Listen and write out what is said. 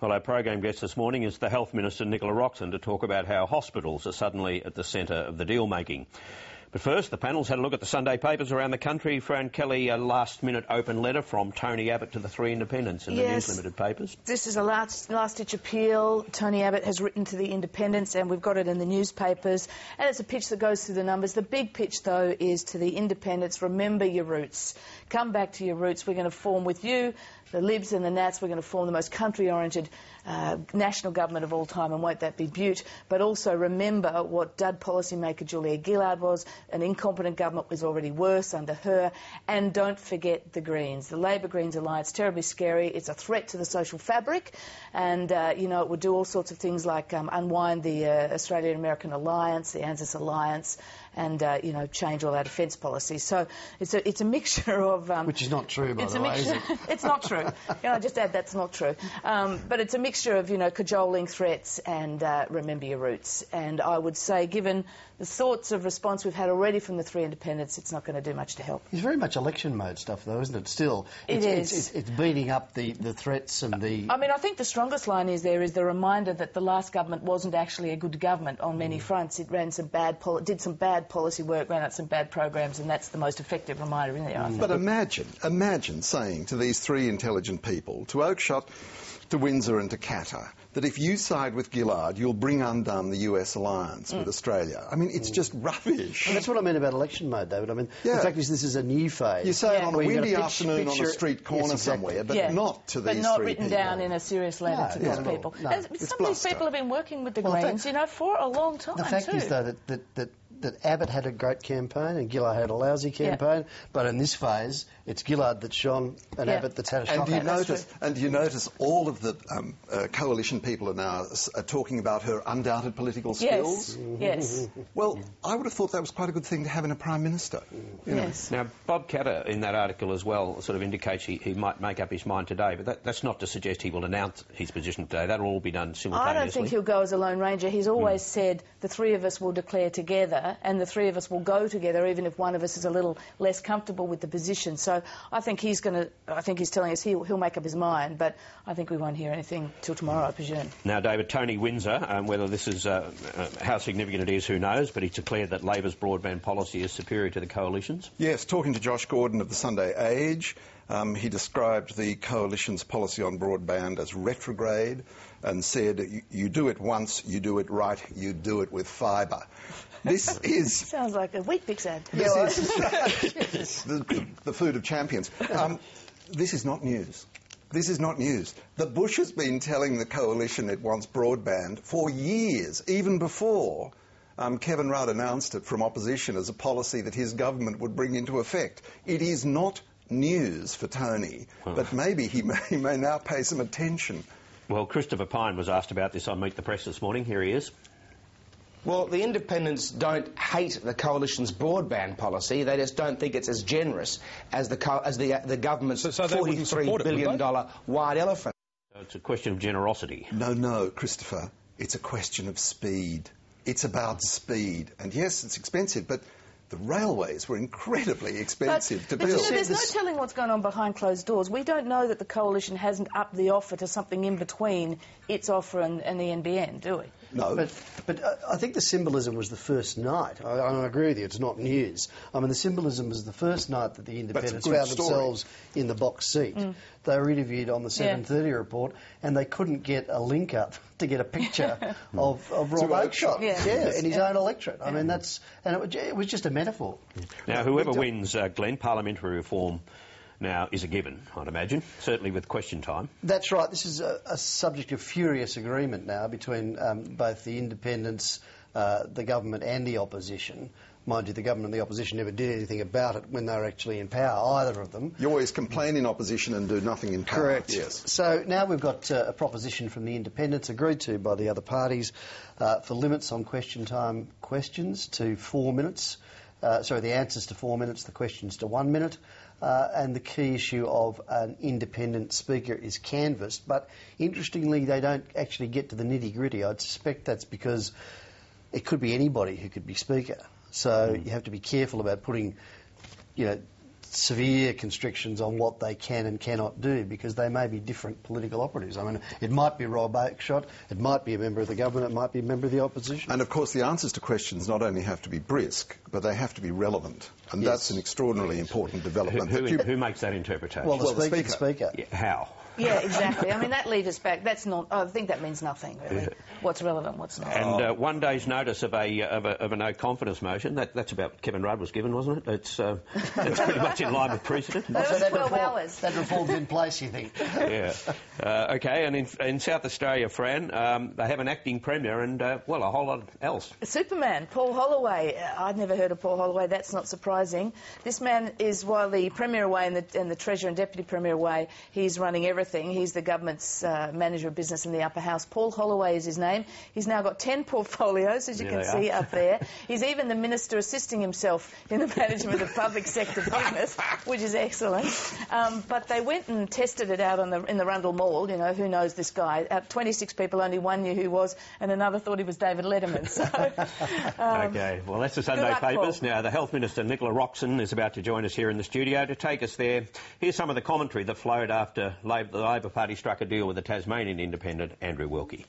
Well, our program guest this morning is the Health Minister, Nicola Roxon, to talk about how hospitals are suddenly at the centre of the deal-making. But first, the panel's had a look at the Sunday papers around the country. Fran Kelly, a last-minute open letter from Tony Abbott to the three independents in the News Limited papers. This is a last-ditch appeal. Tony Abbott has written to the independents, and we've got it in the newspapers. And it's a pitch that goes through the numbers. The big pitch, though, is to the independents: remember your roots. Come back to your roots. We're going to form with you, the Libs and the Nats, we're going to form the most country-oriented national government of all time, and won't that be beaut? But also remember what Dud policymaker Julia Gillard was. An incompetent government was already worse under her. And don't forget the Greens. The Labor-Greens alliance, terribly scary. It's a threat to the social fabric. And, it would do all sorts of things like unwind the Australian-American alliance, the ANZUS alliance, and, change all our defence policy. So it's a mixture of... Which is not true, by the way, is it? It's not true. Just add that's not true. But it's a mixture of, cajoling threats and remember your roots. And I would say, given the sorts of response we've had already from the three independents, it's not going to do much to help. It's very much election mode stuff, though, isn't it? Still, it's beating up the threats and the... I think the strongest line is the reminder that the last government wasn't actually a good government on many fronts. It ran did some bad policy work, ran out some bad programs, and that's the most effective reminder in there, I think. But imagine saying to these three intelligent people, to Oakeshott, to Windsor and to Qatar, that if you side with Gillard, you'll bring undone the US alliance with Australia. It's just rubbish. And that's what I mean about election mode, David. The fact is this is a new phase. You say it on a windy afternoon on a street corner somewhere, but not to these three people. But not written down in a serious letter to these people. No, some of these people have been working with the Greens, for a long time, The fact is, though, that Abbott had a great campaign and Gillard had a lousy campaign, but in this phase, it's Gillard that's shone and Abbott that's had a shock. And you notice all of the coalition people are now talking about her undoubted political skills? Yes. Well, I would have thought that was quite a good thing to have in a Prime Minister. Yes. Now, Bob Katter, in that article as well, sort of indicates he might make up his mind today, but that's not to suggest he will announce his position today. That'll all be done simultaneously. I don't think he'll go as a Lone Ranger. He's always said the three of us will declare together, and the three of us will go together, even if one of us is a little less comfortable with the position. So I think he's telling us he'll make up his mind, but I think we won't hear anything till tomorrow, I presume. Now, David, Tony Windsor, whether this is how significant it is, who knows, but he's declared that Labor's broadband policy is superior to the coalition's. Yes, talking to Josh Gordon of the Sunday Age, he described the coalition's policy on broadband as retrograde and said, you do it once, you do it right, you do it with fibre. This is... Sounds like a Weet-Bix ad. This is the food of champions. This is not news. This is not news. The Bush has been telling the coalition it wants broadband for years, even before Kevin Rudd announced it from opposition as a policy that his government would bring into effect. It is not news for Tony, but maybe he may now pay some attention. Well, Christopher Pyne was asked about this on Meet the Press this morning. Here he is. Well, the independents don't hate the coalition's broadband policy. They just don't think it's as generous as the government's $43 billion white elephant. So it's a question of generosity. No, Christopher. It's a question of speed. It's about speed. And yes, it's expensive, but the railways were incredibly expensive to build. There's no telling what's going on behind closed doors. We don't know that the coalition hasn't upped the offer to something in between its offer and the NBN, do we? No. But I think the symbolism was the first night. I agree with you, it's not news. The symbolism was the first night that the independents found themselves in the box seat. They were interviewed on the 7:30 report and they couldn't get a link up to get a picture of Rob Oakeshott in his own electorate. It was just a metaphor. Now, whoever wins, Glenn, parliamentary reform now is a given, I'd imagine, certainly with question time. That's right. This is a subject of furious agreement now between both the independents, the government and the opposition. Mind you, the government and the opposition never did anything about it when they were actually in power, either of them. You always complain in opposition and do nothing in power. Correct. Yes. So now we've got a proposition from the independents, agreed to by the other parties, for limits on question time questions to 4 minutes. The answers to 4 minutes, the questions to 1 minute. And the key issue of an independent speaker is canvassed. But interestingly, they don't actually get to the nitty-gritty. I'd suspect that's because it could be anybody who could be speaker. So you have to be careful about putting, severe constrictions on what they can and cannot do, because they may be different political operatives. I mean, it might be Rob Oakeshott, it might be a member of the government, it might be a member of the opposition. And of course the answers to questions not only have to be brisk, but they have to be relevant. And that's an extraordinarily important development. Who makes that interpretation? Well, the Speaker. Yeah, how? Yeah, exactly. I mean, that leads us back. That's not. I think that means nothing, really. What's relevant, what's not. And 1 day's notice of a no confidence motion. That's about what Kevin Rudd was given, wasn't it? It's pretty much in line with precedent. That was 12 hours. That reform's in place, you think? Yeah. Okay. And in South Australia, Fran, they have an acting premier and a whole lot else. Superman, Paul Holloway. I'd never heard of Paul Holloway. That's not surprising. This man is, while the premier away and the treasurer and deputy premier away, he's running everything. He's the government's manager of business in the upper house. Paul Holloway is his name. He's now got 10 portfolios, as you can see up there. He's even the minister assisting himself in the management of public sector business, which is excellent. But they went and tested it out in the Rundle Mall. You know, who knows this guy? 26 people, only one knew who he was, and another thought he was David Letterman. So, OK, well, that's the Sunday papers. Paul. Now, the Health Minister, Nicola Roxon, is about to join us here in the studio to take us there. Here's some of the commentary that flowed after the Labor Party struck a deal with the Tasmanian Independent, Andrew Wilkie.